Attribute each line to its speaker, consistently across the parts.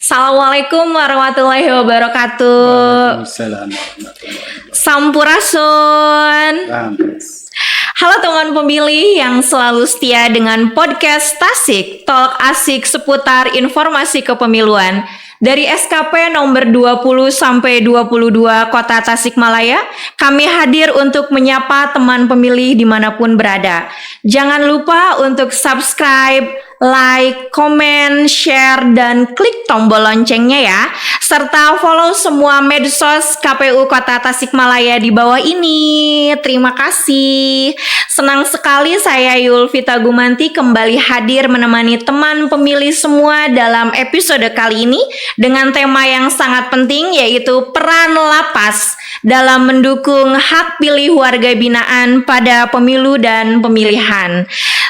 Speaker 1: Assalamualaikum warahmatullahi wabarakatuh.
Speaker 2: Waalaikumsalam warahmatullahi wabarakatuh.
Speaker 1: Sampurasun.
Speaker 2: Rampes.
Speaker 1: Halo teman pemilih yang selalu setia dengan podcast Tasik, Talk Asik seputar informasi kepemiluan. Dari SKP nomor 20 sampai 22 Kota Tasikmalaya, kami hadir untuk menyapa teman pemilih dimanapun berada. Jangan lupa untuk subscribe, like, komen, share, dan klik tombol loncengnya ya. Serta follow semua medsos KPU Kota Tasikmalaya di bawah ini. Terima kasih. Senang sekali saya Yulvita Gumanti kembali hadir menemani teman pemilih semua dalam episode kali ini dengan tema yang sangat penting, yaitu peran lapas dalam mendukung hak pilih warga binaan pada pemilu dan pemilihan.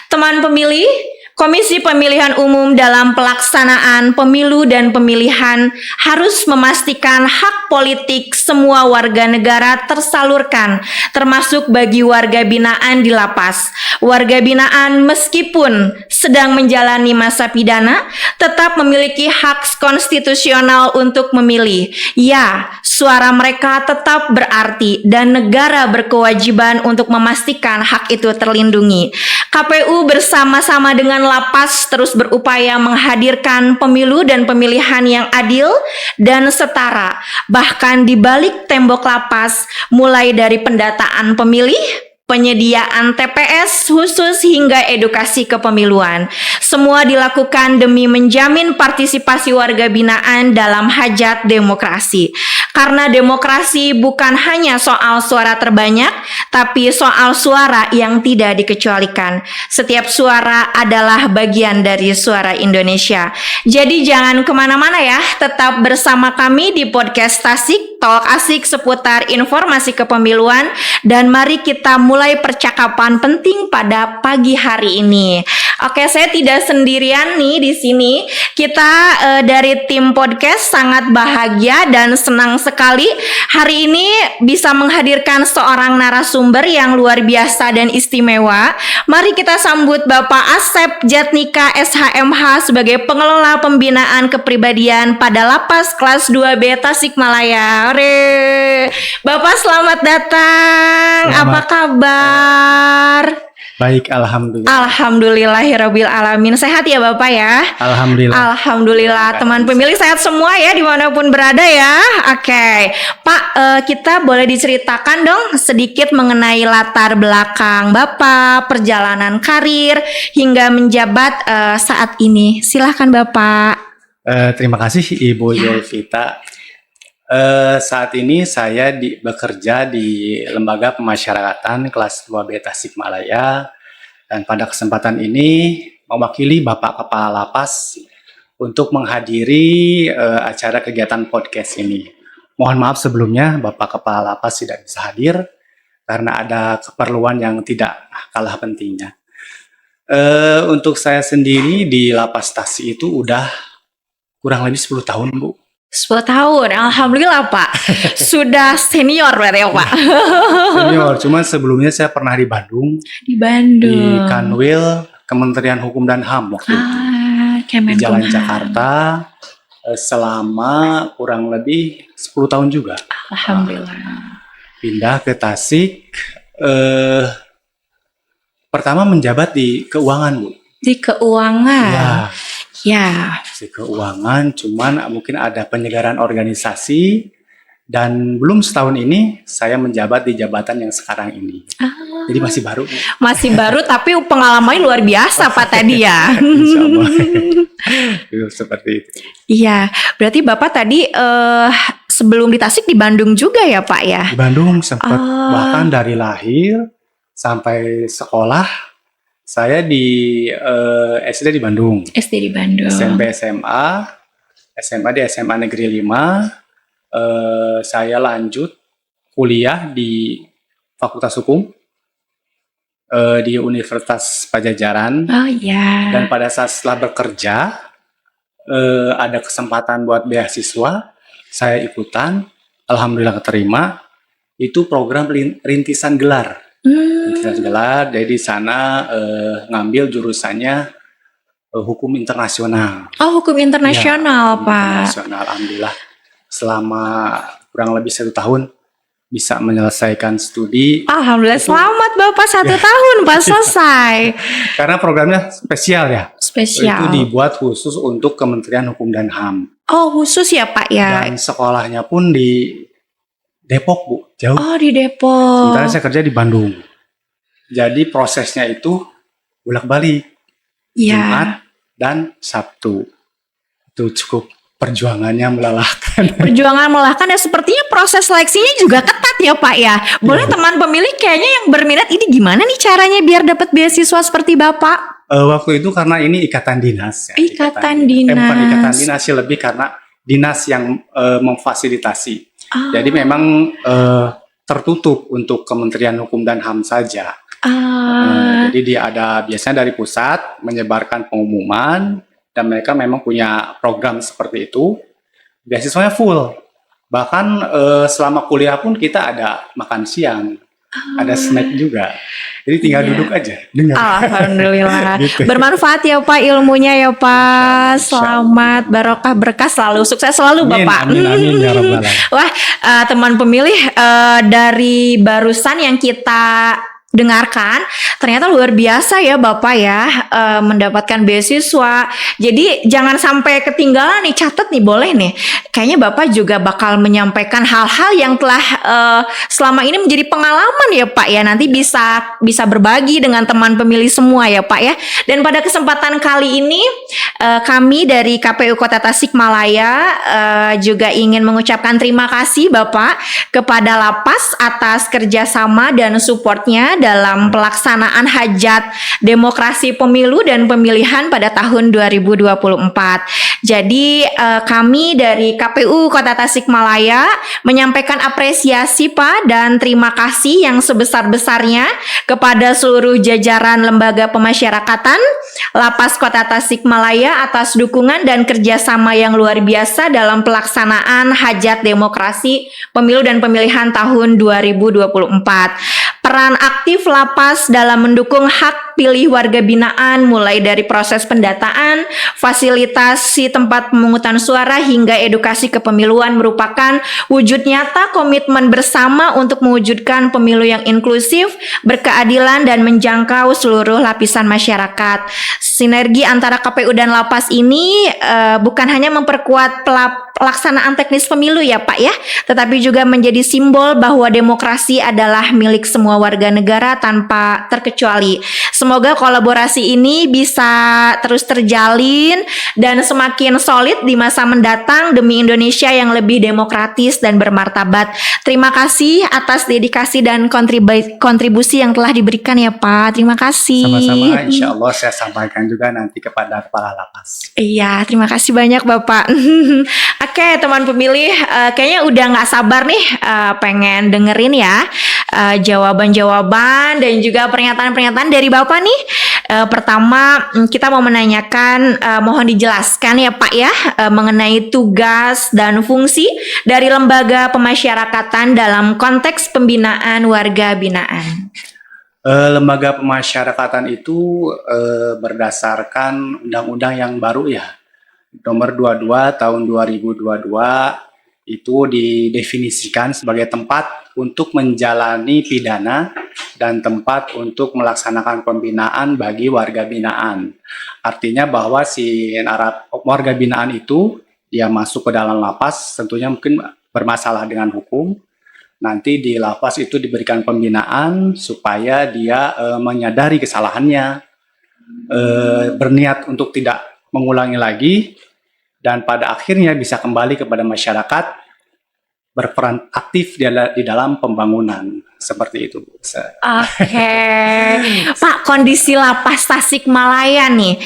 Speaker 1: Teman pemilih, Komisi Pemilihan Umum dalam pelaksanaan pemilu dan pemilihan harus memastikan hak politik semua warga negara tersalurkan, termasuk bagi warga binaan di lapas. Warga binaan meskipun sedang menjalani masa pidana, tetap memiliki hak konstitusional untuk memilih. Ya, suara mereka tetap berarti dan negara berkewajiban untuk memastikan hak itu terlindungi. KPU bersama-sama dengan lapas terus berupaya menghadirkan pemilu dan pemilihan yang adil dan setara. Bahkan di balik tembok lapas, mulai dari pendataan pemilih, penyediaan TPS khusus hingga edukasi kepemiluan. Semua dilakukan demi menjamin partisipasi warga binaan dalam hajat demokrasi. Karena demokrasi bukan hanya soal suara terbanyak, tapi soal suara yang tidak dikecualikan. Setiap suara adalah bagian dari suara Indonesia. Jadi jangan kemana-mana ya, tetap bersama kami di podcast Tasik, Talk Asik seputar informasi kepemiluan, dan mari kita mulai percakapan penting pada pagi hari ini. Oke, saya tidak sendirian nih di sini. Kita dari tim podcast sangat bahagia dan senang sekali hari ini bisa menghadirkan seorang narasumber yang luar biasa dan istimewa. Mari kita sambut Bapak Asep Jatnika SHMH sebagai pengelola pembinaan kepribadian pada Lapas Kelas 2B Tasikmalaya. Ore. Bapak selamat datang. Apa kabar?
Speaker 2: Baik, alhamdulillah.
Speaker 1: Alhamdulillahirabbil alamin. Sehat ya Bapak ya?
Speaker 2: Alhamdulillah.
Speaker 1: Alhamdulillah. Teman pemilih sehat semua ya dimanapun berada ya. Oke, Pak, kita boleh diceritakan dong sedikit mengenai latar belakang Bapak, perjalanan karir hingga menjabat saat ini. Silahkan Bapak.
Speaker 2: Terima kasih Ibu Yulvita. Saat ini saya bekerja di Lembaga Pemasyarakatan Kelas 2B Tasikmalaya, dan pada kesempatan ini mewakili Bapak Kepala Lapas untuk menghadiri acara kegiatan podcast ini. Mohon maaf sebelumnya Bapak Kepala Lapas tidak bisa hadir karena ada keperluan yang tidak kalah pentingnya. Untuk saya sendiri di Lapas Tasik itu udah kurang lebih 10 tahun, Bu.
Speaker 1: 10 tahun, alhamdulillah Pak. Sudah senior berarti ya Pak.
Speaker 2: Senior, cuman sebelumnya saya pernah di Bandung.
Speaker 1: Di Bandung.
Speaker 2: Di Kanwil Kementerian Hukum dan HAM waktu itu. Di Jalan Jakarta selama kurang lebih 10 tahun juga.
Speaker 1: Alhamdulillah.
Speaker 2: Pindah ke Tasik, pertama menjabat di keuangan, Bu.
Speaker 1: Di keuangan. Ya.
Speaker 2: Di keuangan, cuman mungkin ada penyegaran organisasi, dan belum setahun ini saya menjabat di jabatan yang sekarang ini. Jadi masih baru.
Speaker 1: Masih baru tapi pengalamannya luar biasa Pak tadi ya.
Speaker 2: Insya Allah. Seperti itu.
Speaker 1: Iya, berarti Bapak tadi sebelum di Tasik di Bandung juga ya Pak ya?
Speaker 2: Di Bandung sempat, bahkan dari lahir sampai sekolah. Saya di SD di Bandung.
Speaker 1: SD di Bandung.
Speaker 2: SMP SMA, SMA di SMA Negeri 5. Saya lanjut kuliah di Fakultas Hukum di Universitas Pajajaran.
Speaker 1: Oh iya.
Speaker 2: Dan pada saat setelah bekerja, ada kesempatan buat beasiswa, saya ikutan. Alhamdulillah keterima. Itu program rintisan gelar. Rintisan gelar, jadi di sana ngambil jurusannya hukum internasional.
Speaker 1: Oh, hukum internasional,
Speaker 2: Hukum
Speaker 1: Pak.
Speaker 2: internasional, alhamdulillah selama kurang lebih 1 tahun bisa menyelesaikan studi.
Speaker 1: Alhamdulillah,
Speaker 2: Itu-
Speaker 1: selamat Bapak 1 tahun Pak selesai.
Speaker 2: Karena programnya spesial ya. Itu
Speaker 1: Spesial.
Speaker 2: dibuat khusus untuk Kementerian Hukum dan HAM.
Speaker 1: Oh, khusus ya Pak ya.
Speaker 2: Dan sekolahnya pun di Depok, Bu. Jauh.
Speaker 1: Oh, di Depok.
Speaker 2: Sementara saya kerja di Bandung. Jadi prosesnya itu bolak-balik.
Speaker 1: Iya.
Speaker 2: Jumat dan Sabtu. Itu cukup perjuangannya melelahkan.
Speaker 1: Perjuangan melelahkan dan sepertinya proses seleksinya juga ketat ya Pak ya. Boleh
Speaker 2: Iya.
Speaker 1: teman pemilih kayaknya yang berminat ini gimana nih caranya biar dapat beasiswa seperti Bapak?
Speaker 2: Waktu itu karena ini ikatan dinas. Ya,
Speaker 1: Ikatan dinas.
Speaker 2: bukan ikatan dinas sih, lebih karena dinas yang memfasilitasi.
Speaker 1: Ah.
Speaker 2: Jadi memang tertutup untuk Kementerian Hukum dan HAM saja. Jadi dia ada biasanya dari pusat menyebarkan pengumuman dan mereka memang punya program seperti itu. Beasiswanya full. Bahkan selama kuliah pun kita ada makan siang, ada snack juga. Jadi tinggal
Speaker 1: Iya.
Speaker 2: duduk aja, dengar.
Speaker 1: Alhamdulillah.
Speaker 2: Gitu.
Speaker 1: Bermanfaat ya Pak ilmunya ya Pak.
Speaker 2: Insya Allah.
Speaker 1: Selamat, barokah, berkah selalu, sukses selalu
Speaker 2: Amin,
Speaker 1: Bapak.
Speaker 2: amin, amin, ya Rabbal Alamin.
Speaker 1: Wah, teman pemilih dari barusan yang kita dengarkan, ternyata luar biasa ya Bapak ya mendapatkan beasiswa. Jadi jangan sampai ketinggalan nih, catat nih, boleh nih. Kayaknya Bapak juga bakal menyampaikan hal-hal yang telah selama ini menjadi pengalaman ya Pak ya. Nanti bisa berbagi dengan teman pemilih semua ya Pak ya. Dan pada kesempatan kali ini kami dari KPU Kota Tasikmalaya juga ingin mengucapkan terima kasih Bapak kepada Lapas atas kerjasama dan supportnya dalam pelaksanaan hajat demokrasi pemilu dan pemilihan pada tahun 2024. Jadi kami dari KPU Kota Tasikmalaya menyampaikan apresiasi Pak dan terima kasih yang sebesar-besarnya kepada seluruh jajaran lembaga pemasyarakatan Lapas Kota Tasikmalaya atas dukungan dan kerjasama yang luar biasa dalam pelaksanaan hajat demokrasi pemilu dan pemilihan tahun 2024. Peran aktif Lapas dalam mendukung hak pilih warga binaan mulai dari proses pendataan, fasilitasi tempat pemungutan suara hingga edukasi kepemiluan merupakan wujud nyata komitmen bersama untuk mewujudkan pemilu yang inklusif, berkeadilan dan menjangkau seluruh lapisan masyarakat. Sinergi antara KPU dan Lapas ini bukan hanya memperkuat pelaksanaan teknis pemilu ya Pak ya, tetapi juga menjadi simbol bahwa demokrasi adalah milik semua warga negara tanpa terkecuali. Semoga kolaborasi ini bisa terus terjalin dan semakin solid di masa mendatang demi Indonesia yang lebih demokratis dan bermartabat. Terima kasih atas dedikasi dan kontribusi yang telah diberikan ya Pak. Terima kasih.
Speaker 2: Sama-sama, insya Allah saya sampaikan juga nanti kepada Kepala Lapas.
Speaker 1: Iya, terima kasih banyak Bapak. Oke, teman pemilih, kayaknya udah nggak sabar nih pengen dengerin ya jawaban-jawaban dan juga pernyataan-pernyataan dari Bapak nih. Pertama, kita mau menanyakan, mohon dijelaskan ya Pak ya, mengenai tugas dan fungsi dari lembaga pemasyarakatan dalam konteks pembinaan warga binaan.
Speaker 2: Lembaga pemasyarakatan itu berdasarkan undang-undang yang baru ya, nomor 22 tahun 2022 itu didefinisikan sebagai tempat untuk menjalani pidana dan tempat untuk melaksanakan pembinaan bagi warga binaan. Artinya bahwa si warga binaan itu dia masuk ke dalam lapas, tentunya mungkin bermasalah dengan hukum. Nanti di lapas itu diberikan pembinaan supaya dia menyadari kesalahannya, berniat untuk tidak mengulangi lagi, dan pada akhirnya bisa kembali kepada masyarakat, berperan aktif di dalam pembangunan. Seperti itu.
Speaker 1: Oke, Pak, kondisi Lapas Tasikmalaya nih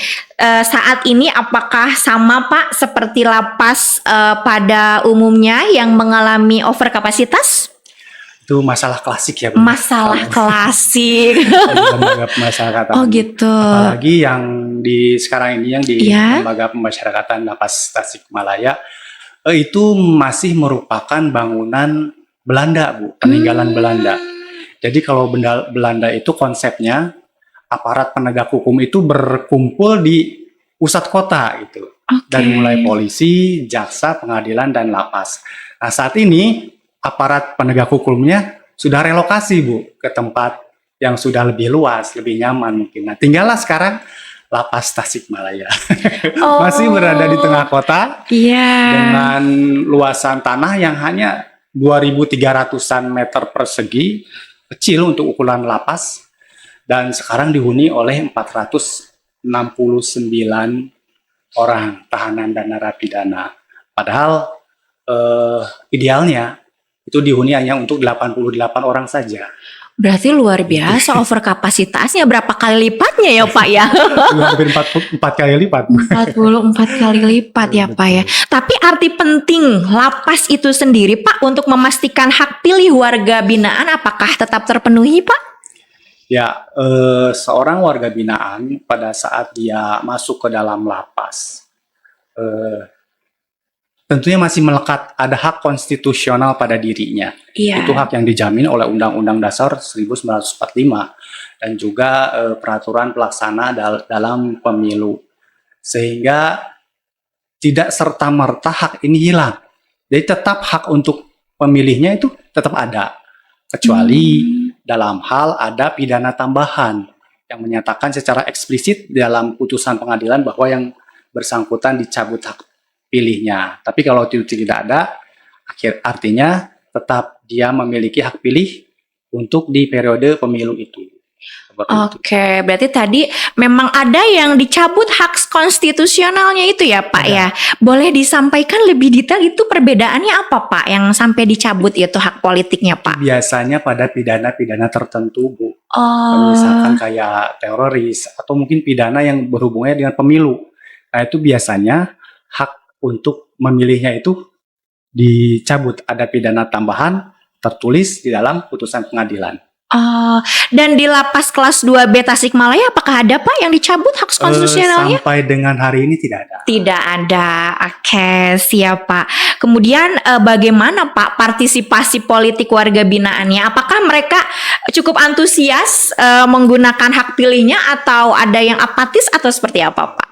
Speaker 1: saat ini apakah sama Pak seperti lapas pada umumnya yang mengalami overkapasitas?
Speaker 2: Itu masalah klasik ya, Bu.
Speaker 1: Masalah klasik.
Speaker 2: Lembaga pemasyarakatan.
Speaker 1: Oh gitu.
Speaker 2: Apalagi yang di sekarang ini yang di
Speaker 1: Iya.
Speaker 2: Lembaga Pemasyarakatan Lapas Tasikmalaya itu masih merupakan bangunan Belanda, Bu, peninggalan Belanda. Jadi kalau Belanda itu konsepnya aparat penegak hukum itu berkumpul di pusat kota gitu.
Speaker 1: Oke.
Speaker 2: Dari mulai polisi, jaksa, pengadilan, dan lapas. Nah, saat ini aparat penegak hukumnya sudah relokasi, Bu, ke tempat yang sudah lebih luas, lebih nyaman mungkin. Nah, tinggallah sekarang lapas Tasikmalaya.
Speaker 1: Oh.
Speaker 2: Masih berada di tengah kota
Speaker 1: Iya.
Speaker 2: dengan luasan tanah yang hanya 2.300-an meter persegi, kecil untuk ukuran lapas, dan sekarang dihuni oleh 469 orang tahanan dan narapidana. Padahal idealnya itu dihuni hanya untuk 88 orang saja.
Speaker 1: Berarti luar biasa over kapasitasnya, berapa kali lipatnya ya Pak ya?
Speaker 2: Hampir 4 kali lipat.
Speaker 1: 44 kali lipat ya Pak ya. Tapi arti penting lapas itu sendiri Pak untuk memastikan hak pilih warga binaan apakah tetap terpenuhi Pak?
Speaker 2: Ya, seorang warga binaan pada saat dia masuk ke dalam lapas, tentunya masih melekat ada hak konstitusional pada dirinya.
Speaker 1: Iya.
Speaker 2: Itu hak yang dijamin oleh Undang-Undang Dasar 1945 dan juga peraturan pelaksana dalam pemilu. Sehingga tidak serta-merta hak ini hilang. Jadi tetap hak untuk pemilihnya itu tetap ada. Kecuali dalam hal ada pidana tambahan yang menyatakan secara eksplisit dalam putusan pengadilan bahwa yang bersangkutan dicabut hak pilihnya. Tapi kalau itu tidak ada, artinya tetap dia memiliki hak pilih untuk di periode pemilu itu.
Speaker 1: Oke, berarti tadi memang ada yang dicabut hak konstitusionalnya itu ya Pak ya. Boleh disampaikan lebih detail itu perbedaannya apa Pak yang sampai dicabut itu hak politiknya Pak?
Speaker 2: Biasanya pada pidana-pidana tertentu, Bu.
Speaker 1: Oh.
Speaker 2: Misalkan kayak teroris atau mungkin pidana yang berhubungannya dengan pemilu. Nah, itu biasanya hak untuk memilihnya itu dicabut. Ada pidana tambahan tertulis di dalam putusan pengadilan.
Speaker 1: Dan di lapas kelas 2B Tasikmalaya apakah ada Pak yang dicabut hak konstitusionalnya?
Speaker 2: Sampai dengan hari ini tidak ada.
Speaker 1: Tidak ada. Oke, siap Pak. Kemudian bagaimana Pak partisipasi politik warga binaannya? Apakah mereka cukup antusias menggunakan hak pilihnya atau ada yang apatis atau seperti apa Pak?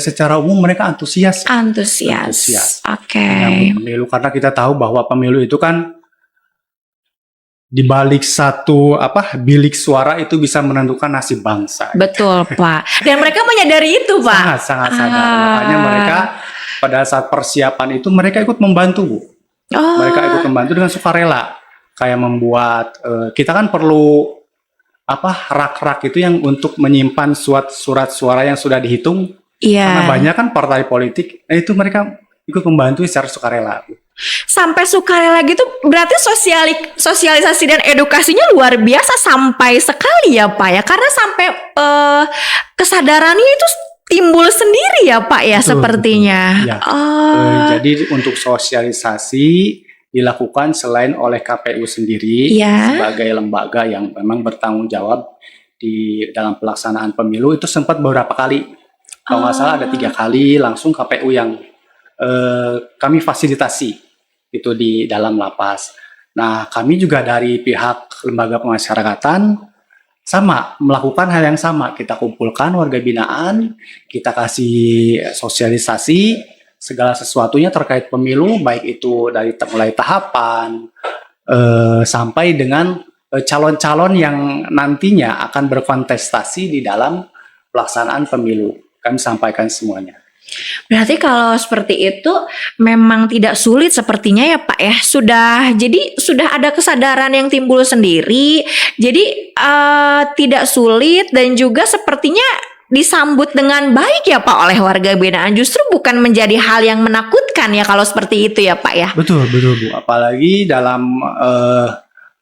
Speaker 2: Secara umum mereka antusias.
Speaker 1: Antusias. Oke.
Speaker 2: Menyambut pemilu karena kita tahu bahwa pemilu itu kan di balik satu bilik suara itu bisa menentukan nasib bangsa.
Speaker 1: Betul Pak. Dan mereka menyadari itu Pak.
Speaker 2: Sangat sadar. Makanya mereka pada saat persiapan itu mereka ikut membantu, Bu. Mereka ikut membantu dengan sukarela. Kayak membuat kita kan perlu rak-rak itu yang untuk menyimpan surat suara yang sudah dihitung.
Speaker 1: Iya.
Speaker 2: Karena banyak kan partai politik, itu mereka ikut membantu secara sukarela.
Speaker 1: Sampai sukarela gitu, berarti sosialisasi dan edukasinya luar biasa sampai sekali ya Pak ya, karena sampai kesadarannya itu timbul sendiri ya Pak ya. Betul, sepertinya.
Speaker 2: Betul. Ya. Jadi untuk sosialisasi dilakukan selain oleh KPU sendiri sebagai lembaga yang memang bertanggung jawab di dalam pelaksanaan pemilu itu sempat beberapa kali. Kalau nggak salah ada 3 kali langsung KPU yang kami fasilitasi itu di dalam lapas. Nah, kami juga dari pihak lembaga pemasyarakatan sama melakukan hal yang sama. Kita kumpulkan warga binaan, kita kasih sosialisasi segala sesuatunya terkait pemilu, baik itu dari mulai tahapan sampai dengan calon-calon yang nantinya akan berkontestasi di dalam pelaksanaan pemilu. Kami sampaikan semuanya.
Speaker 1: Berarti kalau seperti itu memang tidak sulit sepertinya ya Pak ya. Sudah ada kesadaran yang timbul sendiri. Jadi tidak sulit dan juga sepertinya disambut dengan baik ya Pak oleh warga binaan. Justru bukan menjadi hal yang menakutkan ya kalau seperti itu ya Pak ya.
Speaker 2: Betul Bu. Apalagi dalam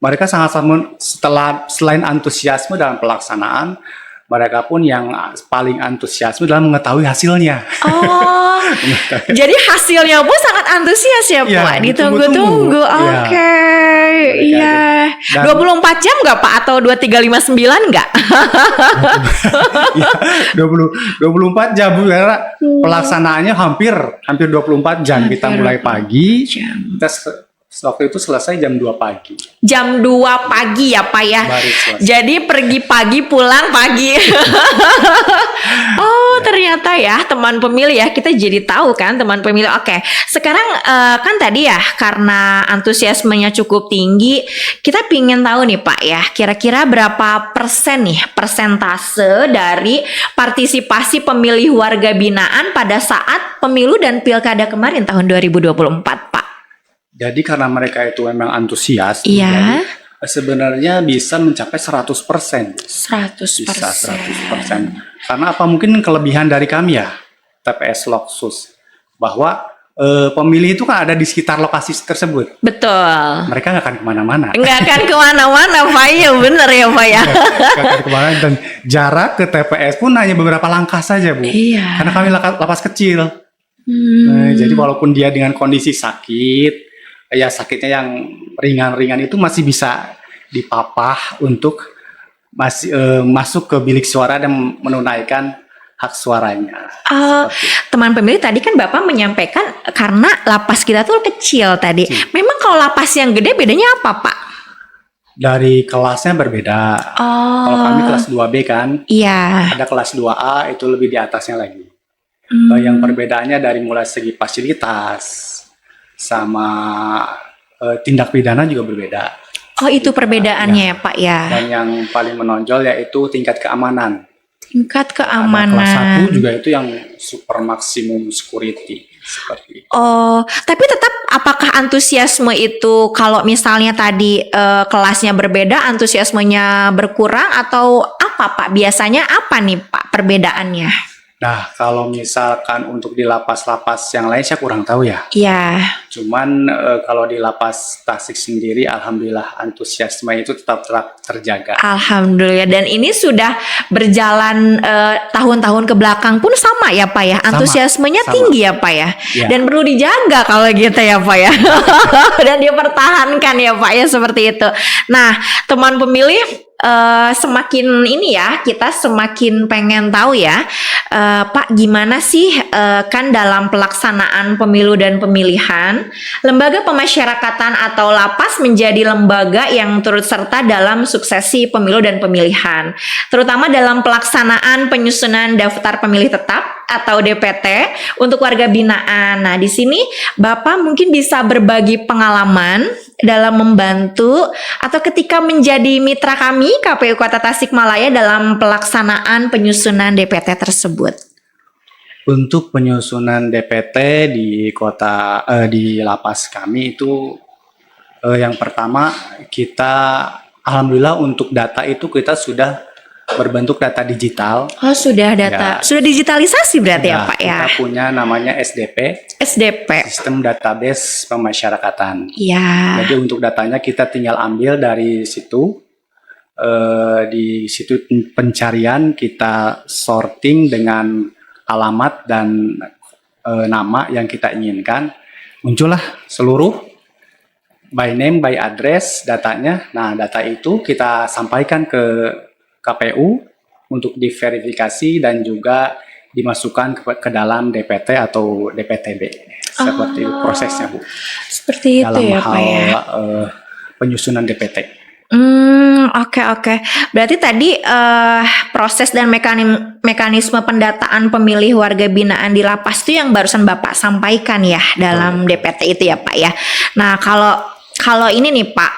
Speaker 2: mereka selain antusiasme dalam pelaksanaan, mereka pun yang paling antusiasme dalam mengetahui hasilnya.
Speaker 1: Jadi hasilnya pun sangat antusias ya Pak, ditunggu-tunggu. Oke, iya. 24 jam nggak Pak atau 2359 nggak?
Speaker 2: 24 jam Bu, karena pelaksanaannya hampir 24 jam. Kita mulai pagi, kita Waktu itu selesai jam 2 pagi.
Speaker 1: Jam 2 pagi ya Pak ya.
Speaker 2: Baru selesai.
Speaker 1: Jadi pergi pagi pulang pagi. Oh ternyata ya teman pemilih ya, kita jadi tahu kan teman pemilih. Oke, sekarang kan tadi ya karena antusiasmenya cukup tinggi, kita pingin tahu nih Pak ya, kira-kira berapa persen nih persentase dari partisipasi pemilih warga binaan pada saat pemilu dan pilkada kemarin tahun 2024 Pak?
Speaker 2: Jadi karena mereka itu memang antusias,
Speaker 1: Iya.
Speaker 2: jadi sebenarnya bisa mencapai 100%.
Speaker 1: 100%.
Speaker 2: Bisa 100%. Karena apa, mungkin kelebihan dari kami ya, TPS Loksus, bahwa pemilih itu kan ada di sekitar lokasi tersebut.
Speaker 1: Betul.
Speaker 2: Mereka nggak akan kemana-mana.
Speaker 1: Nggak akan kemana-mana Pak ya, bener ya Pak ya.
Speaker 2: Nggak akan kemana, dan jarak ke TPS pun hanya beberapa langkah saja Bu.
Speaker 1: Iya.
Speaker 2: Karena kami lapas kecil. Jadi walaupun dia dengan kondisi sakit, ya sakitnya yang ringan-ringan itu masih bisa dipapah untuk masuk ke bilik suara dan menunaikan hak suaranya.
Speaker 1: Teman pemilih tadi kan Bapak menyampaikan karena lapas kita tuh kecil tadi. Memang kalau lapas yang gede bedanya apa Pak?
Speaker 2: Dari kelasnya berbeda. Kalau kami kelas 2B kan,
Speaker 1: Iya.
Speaker 2: ada kelas 2A itu lebih di atasnya lagi. Yang perbedaannya dari mulai segi fasilitas sama tindak pidana juga berbeda.
Speaker 1: Oh itu perbedaannya ya Pak ya.
Speaker 2: Dan yang paling menonjol yaitu tingkat keamanan.
Speaker 1: Tingkat
Speaker 2: Ada
Speaker 1: keamanan.
Speaker 2: kelas 1 juga itu yang super maksimum security seperti itu.
Speaker 1: Oh, tapi tetap apakah antusiasme itu kalau misalnya tadi kelasnya berbeda, antusiasmenya berkurang atau apa Pak? Biasanya apa nih Pak perbedaannya?
Speaker 2: Nah, kalau misalkan untuk di lapas-lapas yang lain saya kurang tahu ya.
Speaker 1: Iya.
Speaker 2: Cuman kalau di lapas Tasik sendiri, alhamdulillah antusiasme itu tetap terjaga.
Speaker 1: Alhamdulillah, dan ini sudah berjalan tahun-tahun ke belakang pun sama ya Pak ya, antusiasmenya
Speaker 2: sama.
Speaker 1: tinggi ya Pak ya,
Speaker 2: Ya.
Speaker 1: dan perlu dijaga kalau gitu ya Pak ya, dan dipertahankan ya Pak ya seperti itu. Nah teman pemilih, semakin ini ya kita semakin pengen tahu ya Pak, gimana sih kan dalam pelaksanaan pemilu dan pemilihan lembaga pemasyarakatan atau lapas menjadi lembaga yang turut serta dalam suksesi pemilu dan pemilihan, terutama dalam pelaksanaan penyusunan daftar pemilih tetap atau DPT untuk warga binaan. Nah, di sini Bapak mungkin bisa berbagi pengalaman dalam membantu atau ketika menjadi mitra kami KPU Kota Tasikmalaya dalam pelaksanaan penyusunan DPT tersebut.
Speaker 2: Untuk penyusunan DPT di di lapas kami itu yang pertama kita alhamdulillah untuk data itu kita sudah berbentuk data digital.
Speaker 1: Oh sudah data,
Speaker 2: Ya.
Speaker 1: sudah digitalisasi berarti ya
Speaker 2: Nah,
Speaker 1: Pak ya?
Speaker 2: kita punya namanya SDP,
Speaker 1: SDP.
Speaker 2: Sistem Database Pemasyarakatan.
Speaker 1: Iya.
Speaker 2: Jadi untuk datanya kita tinggal ambil dari situ. Di situ pencarian kita sorting dengan alamat dan nama yang kita inginkan. Muncullah seluruh by name, by address datanya. Nah, data itu kita sampaikan ke KPU untuk diverifikasi dan juga dimasukkan ke dalam DPT atau DPTB. Seperti itu prosesnya, Bu.
Speaker 1: Seperti itu
Speaker 2: Dalam
Speaker 1: ya
Speaker 2: hal
Speaker 1: Pak ya?
Speaker 2: penyusunan DPT.
Speaker 1: Oke. Berarti tadi proses dan mekanisme pendataan pemilih warga binaan di lapas itu yang barusan Bapak sampaikan ya dalam DPT itu ya Pak ya. Nah kalau ini nih Pak,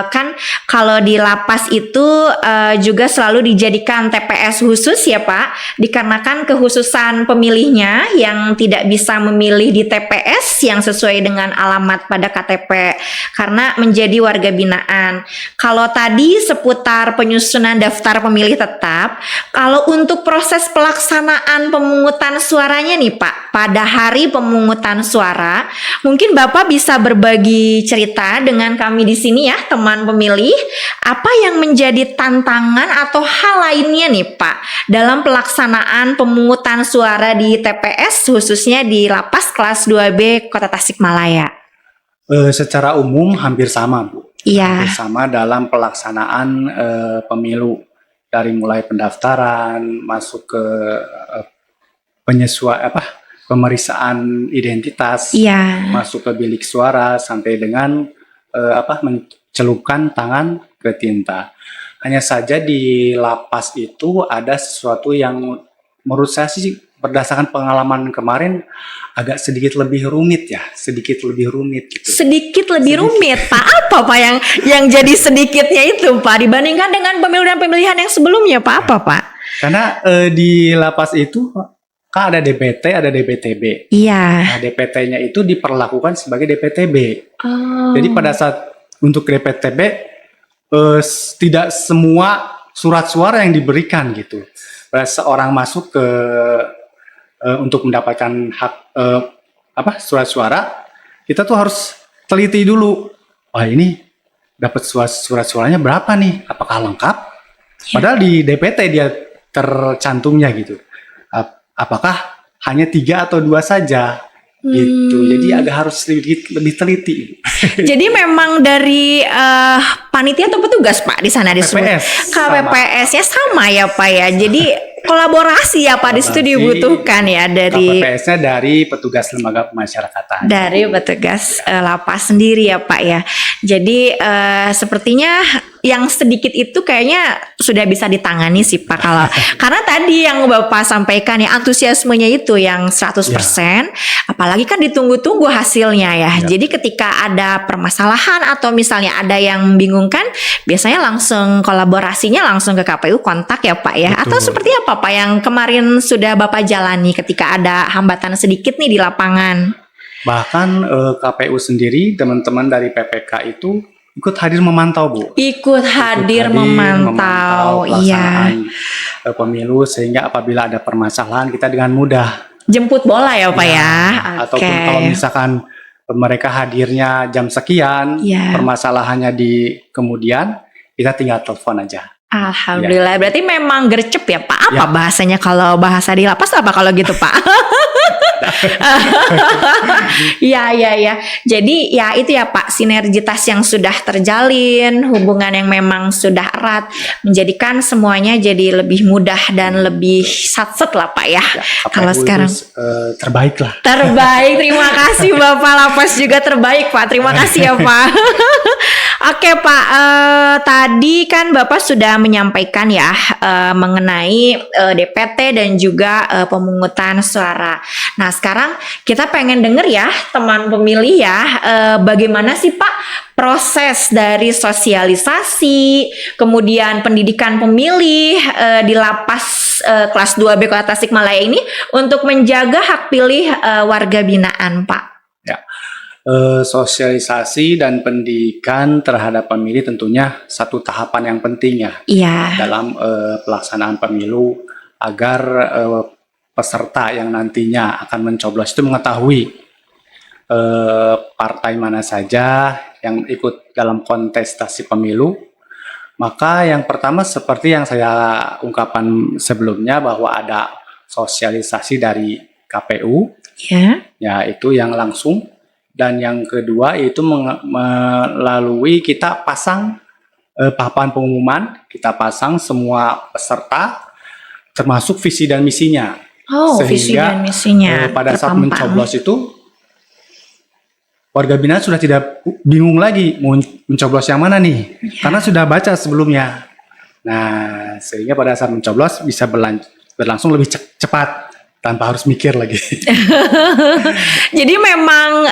Speaker 1: kan kalau di lapas itu juga selalu dijadikan TPS khusus ya Pak, dikarenakan kekhususan pemilihnya yang tidak bisa memilih di TPS yang sesuai dengan alamat pada KTP karena menjadi warga binaan. Kalau tadi seputar penyusunan daftar pemilih tetap, kalau untuk proses pelaksanaan pemungutan suaranya nih Pak, pada hari pemungutan suara, mungkin Bapak bisa berbagi cerita dengan kami di sini ya, teman pemilih, apa yang menjadi tantangan atau hal lainnya nih Pak dalam pelaksanaan pemungutan suara di TPS khususnya di Lapas Kelas 2B Kota Tasikmalaya?
Speaker 2: Secara umum hampir sama, Bu.
Speaker 1: Iya.
Speaker 2: Hampir sama dalam pelaksanaan pemilu, dari mulai pendaftaran masuk ke pemeriksaan identitas,
Speaker 1: Iya.
Speaker 2: masuk ke bilik suara sampai dengan mencelupkan tangan ke tinta. Hanya saja di lapas itu ada sesuatu yang menurut saya sih berdasarkan pengalaman kemarin agak sedikit lebih rumit gitu.
Speaker 1: Sedikit lebih rumit, Pak. Apa Pak yang jadi sedikitnya itu, Pak, dibandingkan dengan pemilu dan pemilihan yang sebelumnya, Pak? Apa, Pak?
Speaker 2: Karena di lapas itu kan ada DPT, ada DPTB.
Speaker 1: Iya.
Speaker 2: Nah, DPT-nya itu diperlakukan sebagai DPTB.
Speaker 1: Oh.
Speaker 2: Jadi pada saat untuk DPTB tidak semua surat suara yang diberikan gitu. Pada seorang masuk ke untuk mendapatkan hak surat suara, kita tuh harus teliti dulu. Wah, ini dapat surat suaranya berapa nih? Apakah lengkap? Padahal di DPT dia tercantumnya gitu. Apakah hanya 3 atau 2 saja? Gitu. Jadi agak harus lebih teliti.
Speaker 1: Jadi memang dari panitia atau petugas, Pak, di sana disebut KPPS-nya sama ya, Pak ya. Jadi kolaborasi ya, Pak, di situ dibutuhkan ya dari
Speaker 2: KPPS-nya dari petugas lembaga pemasyarakatan.
Speaker 1: Dari petugas lapas sendiri ya, Pak ya. Jadi sepertinya yang sedikit itu kayaknya sudah bisa ditangani sih, Pak, kalau karena tadi yang Bapak sampaikan ya, antusiasmenya itu yang 100%, apalagi kan ditunggu-tunggu hasilnya ya. Jadi ketika ada permasalahan atau misalnya ada yang membingungkan, biasanya langsung kolaborasinya langsung ke KPU kontak ya, Pak ya.
Speaker 2: Betul.
Speaker 1: Atau seperti apa, Pak, yang kemarin sudah Bapak jalani ketika ada hambatan sedikit nih di lapangan?
Speaker 2: Bahkan KPU sendiri, teman-teman dari PPK itu ikut hadir memantau, Bu.
Speaker 1: Ikut hadir memantau, iya.
Speaker 2: Pelaksanaan pemilu, sehingga apabila ada permasalahan kita dengan mudah
Speaker 1: jemput bola ya, Pak ya.
Speaker 2: Ataupun kalau misalkan mereka hadirnya jam sekian, permasalahannya di kemudian, kita tinggal telepon aja.
Speaker 1: Alhamdulillah, berarti memang gercep ya, Pak. Apa bahasanya kalau bahasa di lapas apa kalau gitu, Pak? Iya. Jadi ya itu ya, Pak, sinergitas yang sudah terjalin, hubungan yang memang sudah erat, menjadikan semuanya jadi lebih mudah dan lebih satset lah, Pak ya. Kalau sekarang
Speaker 2: terbaik lah.
Speaker 1: Terbaik, terima kasih Bapak Lapas juga terbaik, Pak. Terima kasih ya, Pak. Oke, Pak, tadi kan Bapak sudah menyampaikan ya mengenai DPT dan juga pemungutan suara. Nah, sekarang kita pengen denger ya, teman pemilih ya, bagaimana sih, Pak, proses dari sosialisasi, kemudian pendidikan pemilih di lapas kelas 2B Kota Tasikmalaya ini untuk menjaga hak pilih warga binaan, Pak?
Speaker 2: Ya. Sosialisasi dan pendidikan terhadap pemilih tentunya satu tahapan yang penting ya dalam pelaksanaan pemilu agar peserta yang nantinya akan mencoblos itu mengetahui partai mana saja yang ikut dalam kontestasi pemilu. Maka yang pertama seperti yang saya ungkapkan sebelumnya bahwa ada sosialisasi dari KPU, ya itu yang langsung. Dan yang kedua itu melalui kita pasang papan pengumuman, kita pasang semua peserta termasuk visi dan misinya.
Speaker 1: Sehingga visi dan misinya
Speaker 2: pada saat mencoblos itu warga binaan sudah tidak bingung lagi mau mencoblos yang mana nih, karena sudah baca sebelumnya. Nah, sehingga pada saat mencoblos bisa berlangsung lebih cepat tanpa harus mikir lagi.
Speaker 1: Jadi memang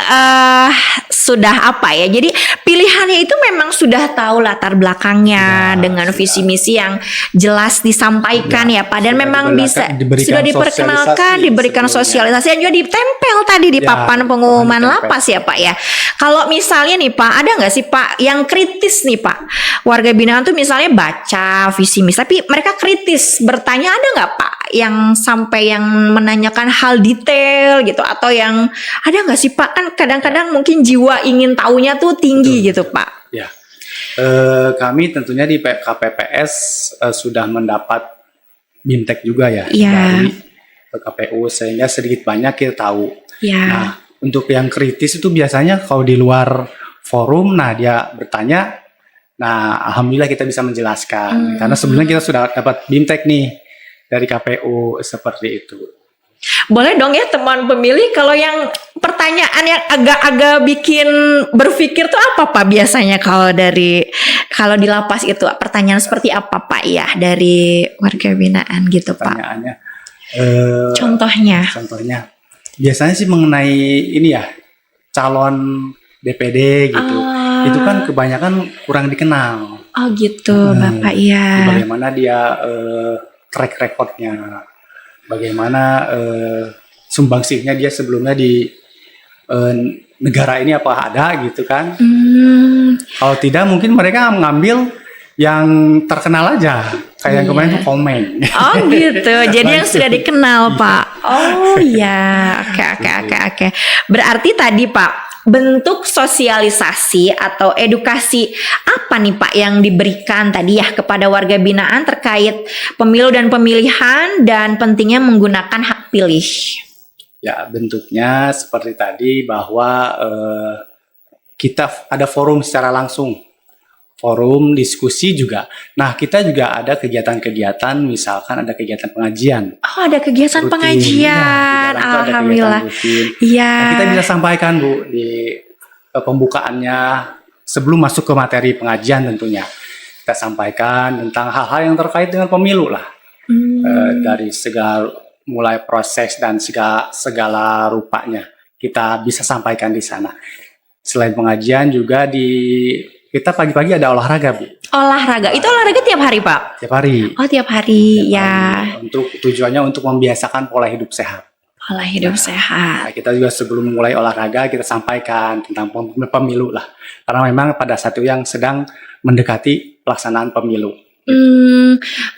Speaker 1: sudah apa ya? Jadi pilihannya itu memang sudah tahu latar belakangnya dengan visi misi yang jelas disampaikan ya, Pak. Dan memang sudah diperkenalkan, diberikan sosialisasi dan juga ditempel tadi di papan pengumuman lapas ya, Pak ya. Kalau misalnya nih, Pak, ada nggak sih, Pak, yang kritis nih, Pak? Warga binaan tuh misalnya baca visi misi, tapi mereka kritis bertanya, ada nggak, Pak, yang sampai yang menanyakan hal detail gitu, atau yang ada nggak sih, Pak, kan kadang-kadang mungkin jiwa ingin tahunya tuh tinggi gitu, Pak.
Speaker 2: Ya, kami tentunya di KPPS sudah mendapat BIMTEK juga ya dari KPU, sehingga sedikit banyak kita tahu. Nah, untuk yang kritis itu biasanya kalau di luar forum, nah dia bertanya, nah alhamdulillah kita bisa menjelaskan karena sebelumnya kita sudah dapat BIMTEK nih dari KPU seperti itu.
Speaker 1: Boleh dong ya teman pemilih, kalau yang pertanyaan yang agak-agak bikin berpikir tuh apa Pak biasanya kalau di lapas itu pertanyaan seperti apa Pak ya dari warga binaan gitu Pak?
Speaker 2: Pertanyaannya,
Speaker 1: Contohnya.
Speaker 2: biasanya sih mengenai ini ya, calon DPD gitu. Itu kan kebanyakan kurang dikenal.
Speaker 1: Oh gitu Bapak ya.
Speaker 2: Bagaimana dia track recordnya, bagaimana sumbangsihnya dia sebelumnya di negara ini apa ada gitu kan. Kalau tidak mungkin mereka mengambil yang terkenal aja, kayak yang kemarin tuh komen.
Speaker 1: Oh gitu, jadi yang sudah dikenal Pak. Oh iya, oke. Berarti tadi Pak, bentuk sosialisasi atau edukasi apa nih Pak yang diberikan tadi ya kepada warga binaan terkait pemilu dan pemilihan dan pentingnya menggunakan hak pilih?
Speaker 2: Ya, bentuknya seperti tadi bahwa kita ada forum secara langsung, forum diskusi juga. Nah, kita juga ada kegiatan-kegiatan, misalkan ada kegiatan pengajian.
Speaker 1: Oh, ada kegiatan
Speaker 2: Rutin.
Speaker 1: pengajian.
Speaker 2: Ya,
Speaker 1: Alhamdulillah.
Speaker 2: Iya.
Speaker 1: Nah,
Speaker 2: kita bisa sampaikan Bu di pembukaannya sebelum masuk ke materi pengajian tentunya. Kita sampaikan tentang hal-hal yang terkait dengan pemilu lah. Dari segala mulai proses dan segala rupanya kita bisa sampaikan di sana. Selain pengajian juga kita pagi-pagi ada olahraga Bu.
Speaker 1: Olahraga, itu olahraga tiap hari Pak?
Speaker 2: Tiap hari.
Speaker 1: Oh tiap hari ya.
Speaker 2: Untuk tujuannya untuk membiasakan pola hidup sehat.
Speaker 1: Pola hidup sehat.
Speaker 2: Nah, kita juga sebelum mulai olahraga kita sampaikan tentang pemilu lah. Karena memang pada saat itu yang sedang mendekati pelaksanaan pemilu.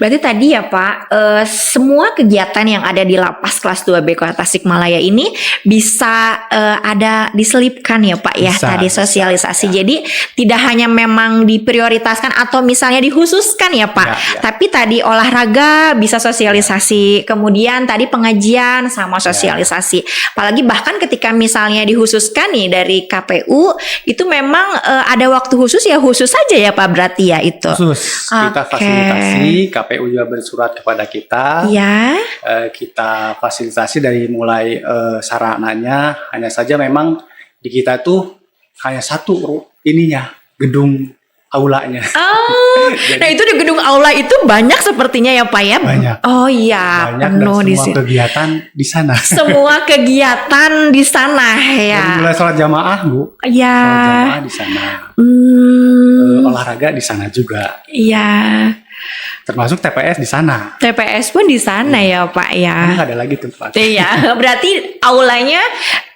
Speaker 1: Berarti tadi ya Pak, semua kegiatan yang ada di lapas kelas 2B Kota Tasikmalaya ini bisa ada diselipkan ya Pak ya, tadi sosialisasi. Ya. Jadi tidak hanya memang diprioritaskan atau misalnya dikhususkan ya Pak, ya. Tapi tadi olahraga bisa sosialisasi, kemudian tadi pengajian sama sosialisasi. Apalagi bahkan ketika misalnya dikhususkan nih dari KPU, itu memang ada waktu khusus ya, khusus saja ya Pak berarti ya itu.
Speaker 2: Khusus, kita fasilitasi, KPU juga bersurat kepada kita.
Speaker 1: Ya.
Speaker 2: Kita fasilitasi dari mulai sarananya, hanya saja memang di kita tuh hanya satu gedung aulanya.
Speaker 1: Oh, nah itu di gedung aula itu banyak sepertinya ya Pak ya?
Speaker 2: Banyak.
Speaker 1: Oh iya,
Speaker 2: banyak
Speaker 1: penuh
Speaker 2: dan semua kegiatan di sana.
Speaker 1: Semua kegiatan di sana ya.
Speaker 2: Dari mulai sholat jamaah Bu.
Speaker 1: Iya.
Speaker 2: Sholat jamaah di sana. Olahraga di sana juga.
Speaker 1: Iya.
Speaker 2: Termasuk TPS di sana.
Speaker 1: TPS pun di sana ya Pak ya.
Speaker 2: Nggak ada lagi tempat.
Speaker 1: Iya, berarti aulanya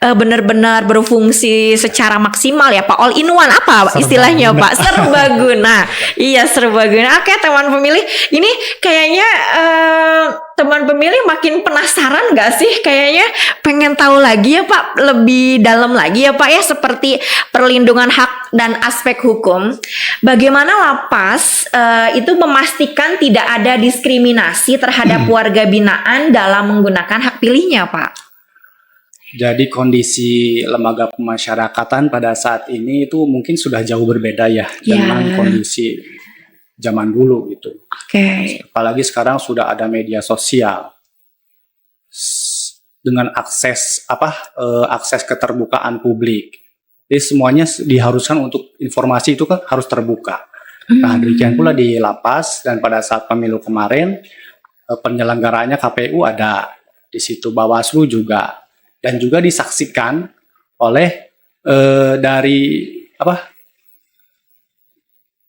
Speaker 1: benar-benar berfungsi secara maksimal ya Pak. All in one apa istilahnya Pak? Serbaguna. Iya, serbaguna. Oke, teman pemilih, ini kayaknya teman pemilih makin penasaran gak sih? Kayaknya pengen tahu lagi ya Pak, lebih dalam lagi ya Pak ya, seperti perlindungan hak dan aspek hukum. Bagaimana lapas itu memastikan tidak ada diskriminasi terhadap warga binaan dalam menggunakan hak pilihnya Pak?
Speaker 2: Jadi kondisi lembaga pemasyarakatan pada saat ini itu mungkin sudah jauh berbeda ya dengan kondisi zaman dulu gitu.
Speaker 1: Oke.
Speaker 2: Apalagi sekarang sudah ada media sosial dengan akses keterbukaan publik. Jadi semuanya diharuskan untuk informasi itu kan harus terbuka. Nah, demikian pula di lapas, dan pada saat pemilu kemarin penyelenggaraannya KPU ada di situ, Bawaslu juga. Dan juga disaksikan oleh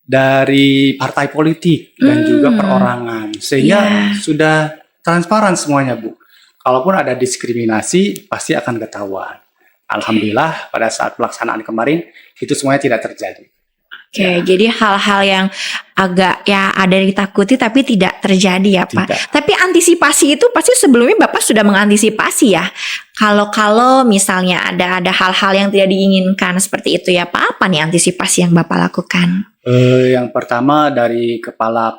Speaker 2: dari partai politik dan juga perorangan, sehingga sudah transparan semuanya Bu. Kalaupun ada diskriminasi pasti akan ketahuan. Alhamdulillah pada saat pelaksanaan kemarin itu semuanya tidak terjadi.
Speaker 1: Oke, jadi hal-hal yang agak ya ada ditakuti tapi tidak terjadi ya Pak.
Speaker 2: Tidak.
Speaker 1: Tapi antisipasi itu pasti sebelumnya Bapak sudah mengantisipasi ya. Kalau misalnya ada hal-hal yang tidak diinginkan seperti itu ya Pak, apa nih antisipasi yang Bapak lakukan?
Speaker 2: Yang pertama dari kepala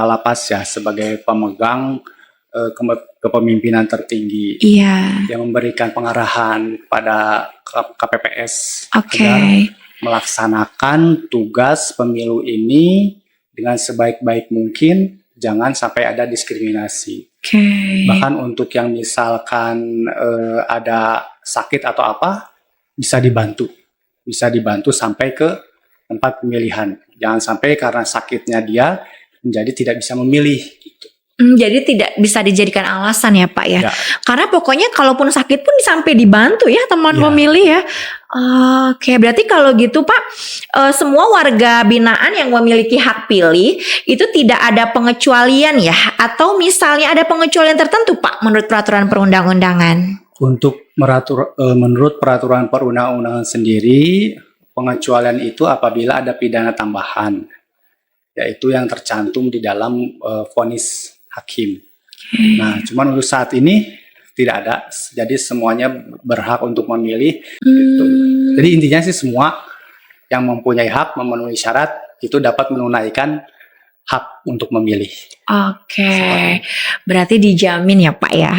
Speaker 2: lapas ya, sebagai pemegang kepemimpinan tertinggi.
Speaker 1: Iya.
Speaker 2: Yang memberikan pengarahan pada KPPS.
Speaker 1: Oke.
Speaker 2: Melaksanakan tugas pemilu ini dengan sebaik-baik mungkin, jangan sampai ada diskriminasi.
Speaker 1: Oke.
Speaker 2: Bahkan untuk yang misalkan ada sakit atau apa, bisa dibantu sampai ke tempat pemilihan. Jangan sampai karena sakitnya dia menjadi tidak bisa memilih gitu.
Speaker 1: Jadi tidak bisa dijadikan alasan ya Pak ya.
Speaker 2: Ya.
Speaker 1: Karena pokoknya kalaupun sakit pun sampai dibantu ya teman
Speaker 2: Ya.
Speaker 1: pemilih ya. Oke, berarti kalau gitu Pak, semua warga binaan yang memiliki hak pilih itu tidak ada pengecualian ya? Atau misalnya ada pengecualian tertentu Pak menurut peraturan perundang-undangan?
Speaker 2: Untuk menurut peraturan perundang-undangan sendiri, pengecualian itu apabila ada pidana tambahan, yaitu yang tercantum di dalam vonis hakim. Nah, cuman untuk saat ini tidak ada, jadi semuanya berhak untuk memilih. Gitu. Jadi intinya sih semua yang mempunyai hak memenuhi syarat itu dapat menunaikan hak untuk memilih.
Speaker 1: Oke, berarti dijamin ya Pak ya,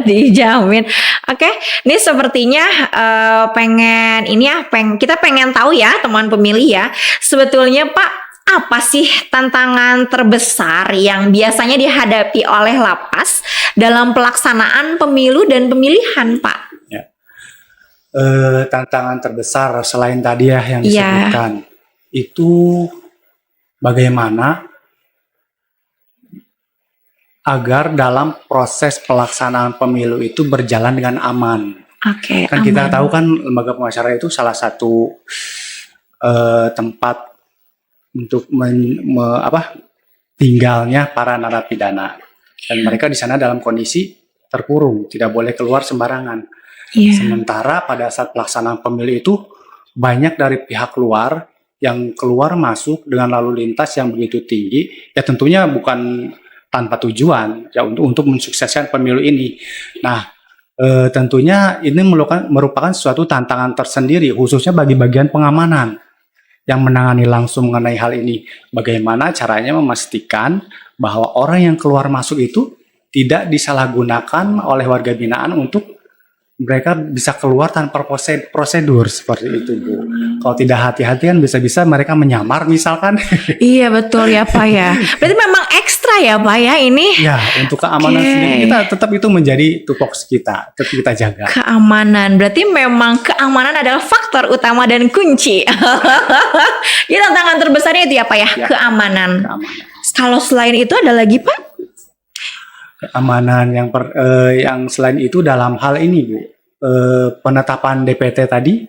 Speaker 1: dijamin. Oke, ini sepertinya kita pengen tahu ya teman pemilih ya, sebetulnya Pak, apa sih tantangan terbesar yang biasanya dihadapi oleh lapas dalam pelaksanaan pemilu dan pemilihan Pak?
Speaker 2: Ya. Tantangan terbesar selain tadi ya yang disebutkan, itu bagaimana agar dalam proses pelaksanaan pemilu itu berjalan dengan aman.
Speaker 1: Oke,
Speaker 2: Kan kita tahu kan lembaga pemasyarakatan itu salah satu tempat untuk tinggalnya para narapidana, dan mereka di sana dalam kondisi terkurung, tidak boleh keluar sembarangan. Sementara pada saat pelaksanaan pemilu itu banyak dari pihak luar yang keluar masuk dengan lalu lintas yang begitu tinggi, ya tentunya bukan tanpa tujuan ya untuk mensukseskan pemilu ini. Nah, tentunya ini merupakan suatu tantangan tersendiri khususnya bagi bagian pengamanan yang menangani langsung mengenai hal ini. Bagaimana caranya memastikan bahwa orang yang keluar masuk itu tidak disalahgunakan oleh warga binaan untuk mereka bisa keluar tanpa prosedur seperti itu, Bu. Kalau tidak hati-hati kan bisa-bisa mereka menyamar misalkan.
Speaker 1: Iya betul ya Pak ya. Berarti memang ekstra ya Pak ya ini.
Speaker 2: Ya, untuk keamanan sendiri kita tetap itu menjadi tupoks kita, tetap kita jaga.
Speaker 1: Keamanan, berarti memang keamanan adalah faktor utama dan kunci. Ya tantangan terbesarnya itu ya Pak ya, keamanan. Kalau selain itu ada lagi Pak?
Speaker 2: Keamanan yang selain itu dalam hal ini Bu, penetapan DPT tadi,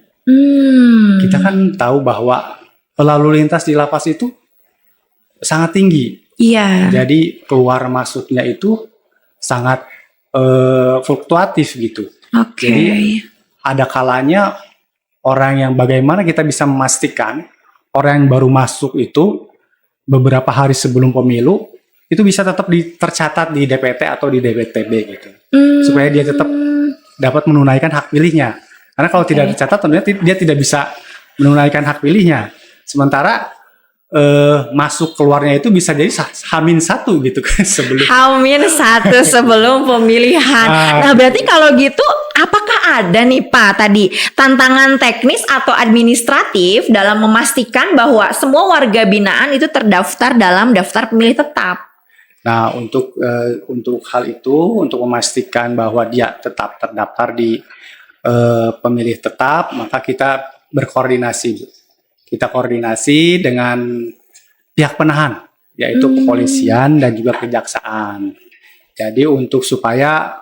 Speaker 2: kita kan tahu bahwa lalu lintas di lapas itu sangat tinggi.
Speaker 1: Iya.
Speaker 2: Jadi keluar masuknya itu sangat fluktuatif gitu. Jadi ada kalanya orang yang bagaimana kita bisa memastikan orang yang baru masuk itu beberapa hari sebelum pemilu itu bisa tetap tercatat di DPT atau di DPTB gitu, supaya dia tetap dapat menunaikan hak pilihnya. Karena kalau tidak dicatat, tentunya dia tidak bisa menunaikan hak pilihnya. Sementara masuk keluarnya itu bisa jadi H-1 gitu kan sebelum
Speaker 1: H-1 sebelum pemilihan. Nah berarti kalau gitu apakah ada nih Pak tadi tantangan teknis atau administratif dalam memastikan bahwa semua warga binaan itu terdaftar dalam daftar pemilih tetap?
Speaker 2: Nah untuk hal itu, untuk memastikan bahwa dia tetap terdaftar di pemilih tetap, maka kita berkoordinasi. Kita koordinasi dengan pihak penahan, yaitu kepolisian dan juga kejaksaan. Jadi untuk supaya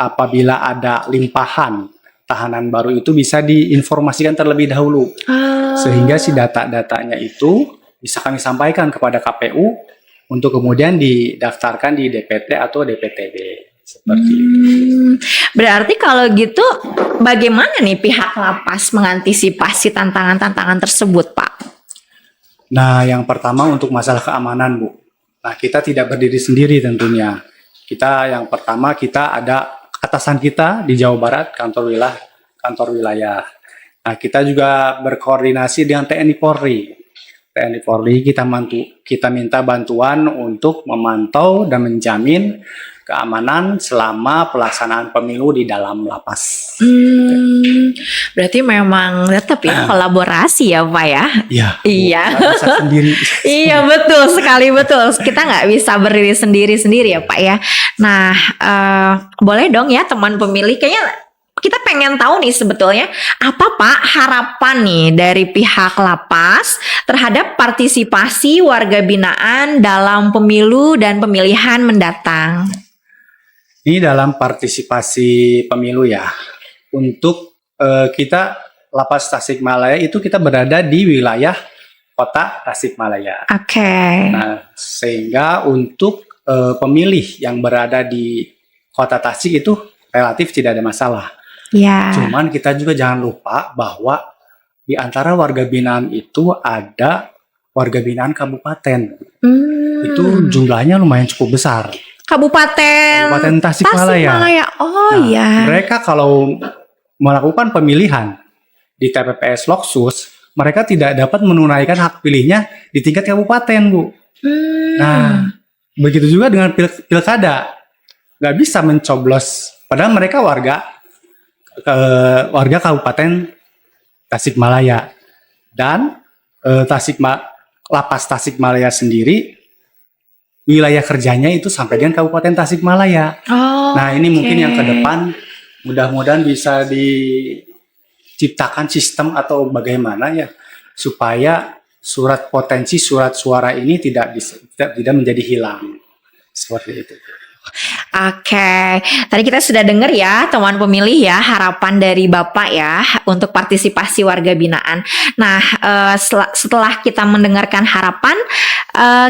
Speaker 2: apabila ada limpahan tahanan baru itu bisa diinformasikan terlebih dahulu. Sehingga si data-datanya itu bisa kami sampaikan kepada KPU untuk kemudian didaftarkan di DPT atau DPTB. Seperti itu.
Speaker 1: Berarti kalau gitu bagaimana nih pihak lapas mengantisipasi tantangan-tantangan tersebut Pak?
Speaker 2: Nah yang pertama untuk masalah keamanan Bu. Nah kita tidak berdiri sendiri tentunya. Yang pertama kita ada atasan kita di Jawa Barat, kantor wilayah. Nah kita juga berkoordinasi dengan TNI Polri. TNI Polri kita minta bantuan untuk memantau dan menjamin keamanan selama pelaksanaan pemilu di dalam lapas.
Speaker 1: Berarti memang tetap ya kolaborasi ya Pak ya.
Speaker 2: Iya.
Speaker 1: Iya.
Speaker 2: Nggak bisa sendiri.
Speaker 1: Iya betul sekali betul. Kita nggak bisa berdiri sendiri ya Pak ya. Nah boleh dong ya teman pemilih, kayaknya kita pengen tahu nih sebetulnya apa Pak harapan nih dari pihak lapas terhadap partisipasi warga binaan dalam pemilu dan pemilihan mendatang.
Speaker 2: Ini dalam partisipasi pemilu ya. Untuk kita Lapas Tasikmalaya itu kita berada di wilayah kota Tasikmalaya.
Speaker 1: Oke.
Speaker 2: Nah, sehingga untuk pemilih yang berada di kota Tasik itu relatif tidak ada masalah.
Speaker 1: Ya.
Speaker 2: Cuman kita juga jangan lupa bahwa di antara warga binaan itu ada warga binaan kabupaten. Itu jumlahnya lumayan cukup besar.
Speaker 1: Kabupaten
Speaker 2: Tasikmalaya.
Speaker 1: Oh
Speaker 2: Nah,
Speaker 1: iya.
Speaker 2: mereka kalau melakukan pemilihan di TPPS Loksus, mereka tidak dapat menunaikan hak pilihnya di tingkat kabupaten, Bu. Nah, begitu juga dengan pilkada. Nggak bisa mencoblos. Padahal mereka warga Kabupaten Tasikmalaya. Dan Lapas Tasikmalaya sendiri wilayah kerjanya itu sampai dengan Kabupaten Tasikmalaya. Nah, ini mungkin yang ke depan mudah-mudahan bisa diciptakan sistem atau bagaimana ya supaya surat suara ini tidak menjadi hilang. Seperti itu.
Speaker 1: Oke, tadi kita sudah dengar ya teman pemilih ya harapan dari Bapak ya untuk partisipasi warga binaan. Nah setelah kita mendengarkan harapan,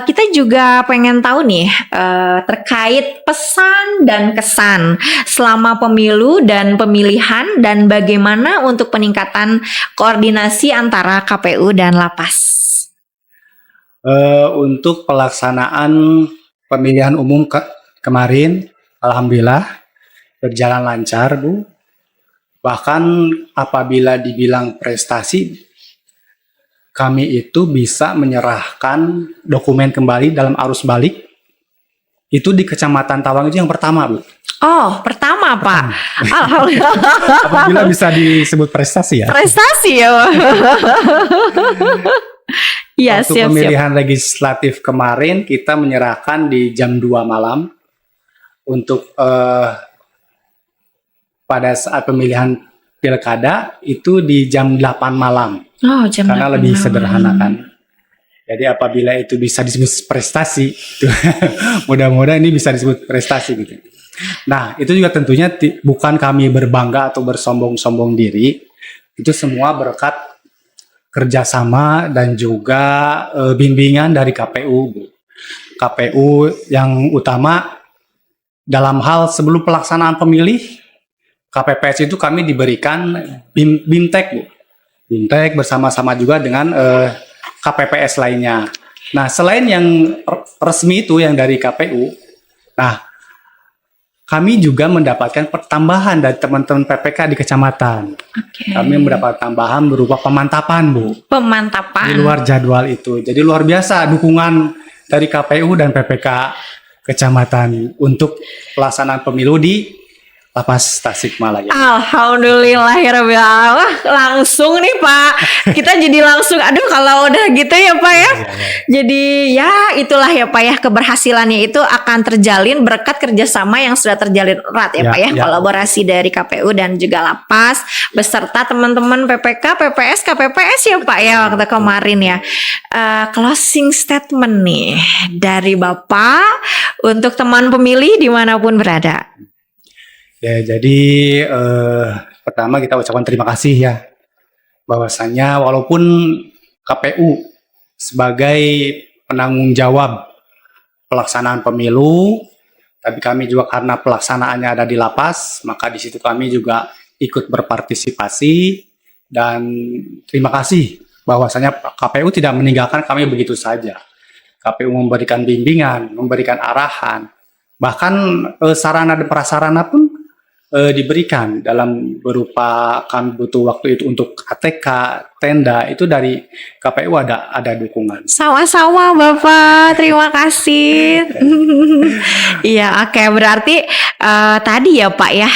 Speaker 1: kita juga pengen tahu nih terkait pesan dan kesan selama pemilu dan pemilihan dan bagaimana untuk peningkatan koordinasi antara KPU dan lapas.
Speaker 2: Untuk pelaksanaan pemilihan umum kemarin, alhamdulillah berjalan lancar, Bu. Bahkan apabila dibilang prestasi, kami itu bisa menyerahkan dokumen kembali dalam arus balik. Itu di Kecamatan Tawang itu yang pertama, Bu.
Speaker 1: Oh, pertama Pak. Alhamdulillah.
Speaker 2: Apabila bisa disebut prestasi ya.
Speaker 1: Prestasi ya. Iya,
Speaker 2: Waktu pemilihan legislatif kemarin kita menyerahkan di jam 2 malam. Untuk pada saat pemilihan pilkada itu di jam 8 malam.
Speaker 1: Oh, jam
Speaker 2: karena
Speaker 1: 8
Speaker 2: lebih
Speaker 1: malam.
Speaker 2: sederhana kan. Jadi apabila itu bisa disebut prestasi, mudah-mudahan ini bisa disebut prestasi gitu. Nah, itu juga tentunya bukan kami berbangga atau bersombong-sombong diri. Itu semua berkat kerjasama dan juga bimbingan dari KPU. KPU yang utama dalam hal sebelum pelaksanaan pemilih, KPPS itu kami diberikan BIMTEK, Bu. BIMTEK bersama-sama juga dengan KPPS lainnya. Nah, selain yang resmi itu yang dari KPU, nah kami juga mendapatkan pertambahan dari teman-teman PPK di kecamatan. Kami mendapat tambahan berupa pemantapan, Bu.
Speaker 1: Pemantapan.
Speaker 2: Di luar jadwal itu. Jadi luar biasa dukungan dari KPU dan PPK kecamatan untuk pelaksanaan pemilu di Lapas Tasikmalaya.
Speaker 1: Alhamdulillahirabbil alamin. Langsung nih Pak, kita jadi langsung aduh kalau udah gitu ya Pak ya. Jadi ya itulah ya Pak ya, keberhasilannya itu akan terjalin berkat kerjasama yang sudah terjalin erat ya Pak ya. Kolaborasi dari KPU dan juga Lapas beserta teman-teman PPK, PPS, KPPS ya Pak ya waktu kemarin ya. Closing statement nih dari Bapak untuk teman pemilih dimanapun berada.
Speaker 2: Ya, jadi pertama kita ucapkan terima kasih ya, bahwasannya walaupun KPU sebagai penanggung jawab pelaksanaan pemilu, tapi kami juga karena pelaksanaannya ada di lapas, maka di situ kami juga ikut berpartisipasi dan terima kasih bahwasanya KPU tidak meninggalkan kami begitu saja. KPU memberikan bimbingan, memberikan arahan, bahkan sarana dan prasarana pun diberikan dalam berupa kami butuh waktu itu untuk ATK, tenda itu dari KPU ada dukungan.
Speaker 1: Sama-sama Bapak, terima kasih. Iya, oke, berarti tadi ya Pak ya,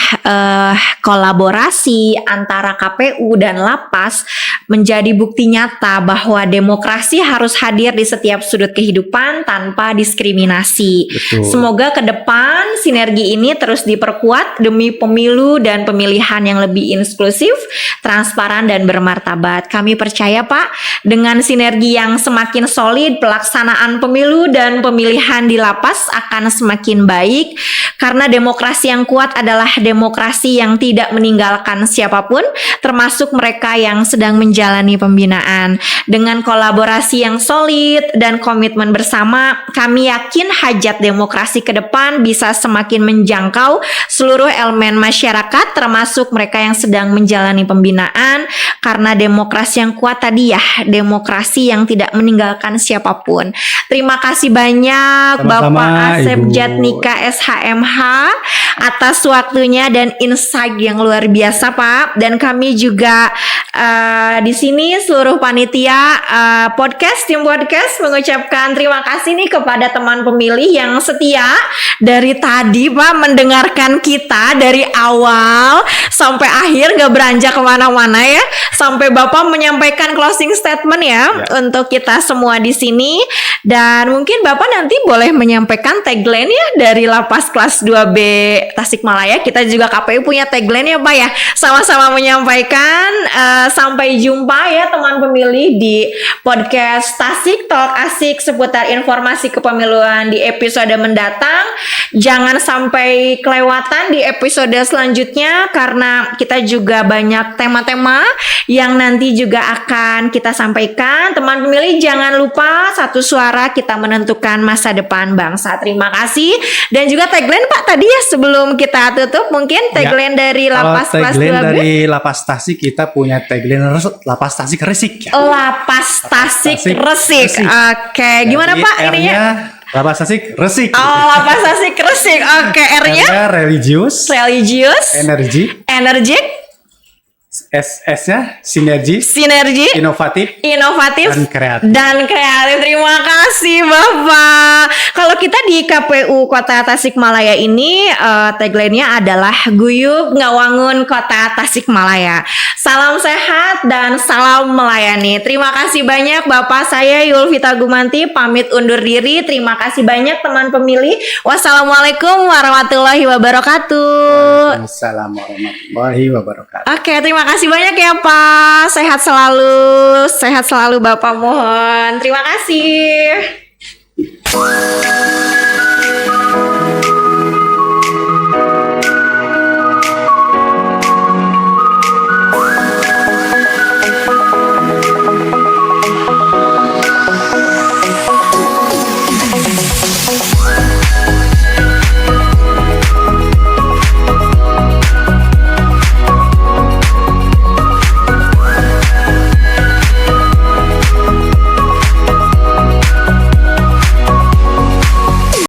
Speaker 1: kolaborasi antara KPU dan Lapas menjadi bukti nyata bahwa demokrasi harus hadir di setiap sudut kehidupan tanpa diskriminasi.
Speaker 2: Betul.
Speaker 1: Semoga ke depan sinergi ini terus diperkuat demi pemilu dan pemilihan yang lebih inklusif, transparan dan bermartabat. Kami percaya Pak, dengan sinergi yang semakin solid, pelaksanaan pemilu dan pemilihan di Lapas akan semakin baik karena demokrasi yang kuat adalah demokrasi yang tidak meninggalkan siapapun, termasuk mereka yang sedang menjalani pembinaan. Dengan kolaborasi yang solid dan komitmen bersama, kami yakin hajat demokrasi ke depan bisa semakin menjangkau seluruh elemen masyarakat, termasuk mereka yang sedang menjalani pembinaan, karena demokrasi yang kuat tadi ya, demokrasi yang tidak meninggalkan siapapun. Terima kasih banyak
Speaker 2: Sama-sama,
Speaker 1: Bapak Asep
Speaker 2: Ibu.
Speaker 1: Jatnika SHMH atas waktunya dan insight yang luar biasa Pak. Dan kami juga di sini seluruh panitia tim podcast mengucapkan terima kasih nih kepada teman pemilih yang setia dari tadi Pak mendengarkan kita dari awal sampai akhir, gak beranjak kemana-mana ya, sampai Bapak menyampaikan closing statement ya untuk kita semua di sini. Dan mungkin Bapak nanti boleh menyampaikan tagline ya dari Lapas kelas 2B Tasikmalaya. Kita juga KPU punya tagline ya Pak ya, sama-sama menyampaikan. Sampai jumpa ya teman pemilih di podcast Tasik Talk Asik seputar informasi kepemiluan di episode mendatang. Jangan sampai kelewatan di episode selanjutnya karena kita juga banyak tema-tema yang nanti juga akan kita sampaikan. Teman pemilih jangan lupa satu suara kita menentukan masa depan bangsa. Terima kasih. Dan juga tagline Pak tadi ya sebelum kita tutup, mungkin tagline dari Lapas kelas 2B.
Speaker 2: Dari Lapas Tasik kita punya tagline Lapas Tasik Resik ya.
Speaker 1: Lapas Tasik Resik. Oke, gimana Pak ininya?
Speaker 2: Lapas Tasik Resik.
Speaker 1: Oh, Lapas Tasik Resik. Oke, R-nya
Speaker 2: religius,
Speaker 1: energik,
Speaker 2: S-nya sinergi, inovatif, dan kreatif.
Speaker 1: Terima kasih Bapak. Kalau kita di KPU Kota Tasikmalaya ini tagline-nya adalah guyup ngawangun Kota Tasikmalaya. Salam sehat dan salam melayani. Terima kasih banyak Bapak. Saya Yulvita Gumanti pamit undur diri. Terima kasih banyak teman pemilih. Wassalamualaikum warahmatullahi wabarakatuh.
Speaker 2: Waalaikumsalam warahmatullahi wabarakatuh.
Speaker 1: Oke, terima kasih banyak ya Pak. Sehat selalu Bapak, mohon. Terima kasih.